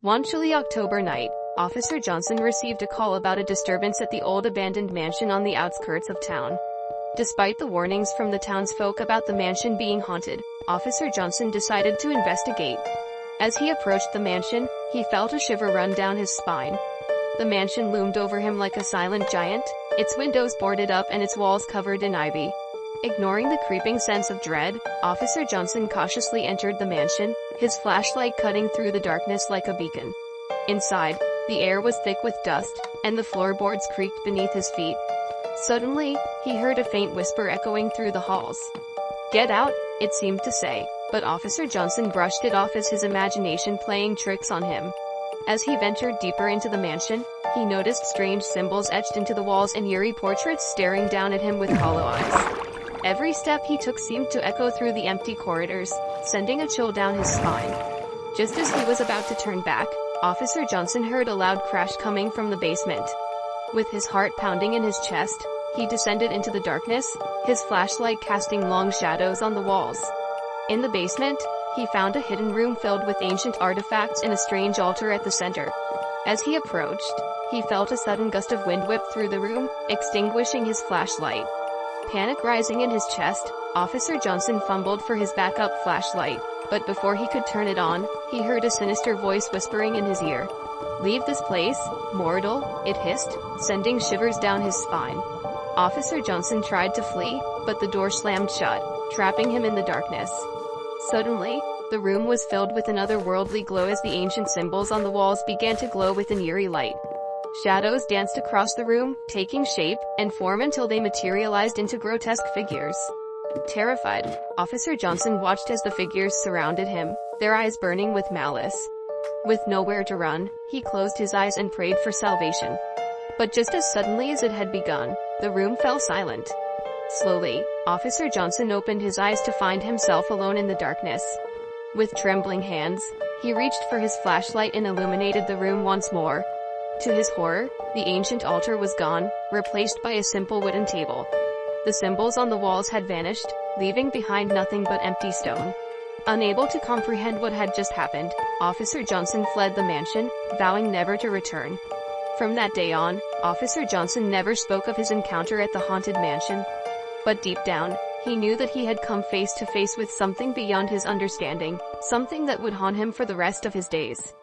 One chilly October night, Officer Johnson received a call about a disturbance at the old abandoned mansion on the outskirts of town. Despite the warnings from the townsfolk about the mansion being haunted, Officer Johnson decided to investigate. As he approached the mansion, he felt a shiver run down his spine. The mansion loomed over him like a silent giant, its windows boarded up and its walls covered in ivy. Ignoring the creeping sense of dread, Officer Johnson cautiously entered the mansion, his flashlight cutting through the darkness like a beacon. Inside, the air was thick with dust, and the floorboards creaked beneath his feet. Suddenly, he heard a faint whisper echoing through the halls. "Get out," it seemed to say, but Officer Johnson brushed it off as his imagination playing tricks on him. As he ventured deeper into the mansion, he noticed strange symbols etched into the walls and eerie portraits staring down at him with hollow eyes. Every step he took seemed to echo through the empty corridors, sending a chill down his spine. Just as he was about to turn back, Officer Johnson heard a loud crash coming from the basement. With his heart pounding in his chest, he descended into the darkness, his flashlight casting long shadows on the walls. In the basement, he found a hidden room filled with ancient artifacts and a strange altar at the center. As he approached, he felt a sudden gust of wind whip through the room, extinguishing his flashlight. Panic rising in his chest, Officer Johnson fumbled for his backup flashlight, but before he could turn it on, he heard a sinister voice whispering in his ear. "Leave this place, mortal," it hissed, sending shivers down his spine. Officer Johnson tried to flee, but the door slammed shut, trapping him in the darkness. Suddenly, the room was filled with an otherworldly glow as the ancient symbols on the walls began to glow with an eerie light. Shadows danced across the room, taking shape and form until they materialized into grotesque figures. Terrified, Officer Johnson watched as the figures surrounded him, their eyes burning with malice. With nowhere to run, he closed his eyes and prayed for salvation. But just as suddenly as it had begun, the room fell silent. Slowly, Officer Johnson opened his eyes to find himself alone in the darkness. With trembling hands, he reached for his flashlight and illuminated the room once more. To his horror, the ancient altar was gone, replaced by a simple wooden table. The symbols on the walls had vanished, leaving behind nothing but empty stone. Unable to comprehend what had just happened, Officer Johnson fled the mansion, vowing never to return. From that day on, Officer Johnson never spoke of his encounter at the haunted mansion. But deep down, he knew that he had come face to face with something beyond his understanding, something that would haunt him for the rest of his days.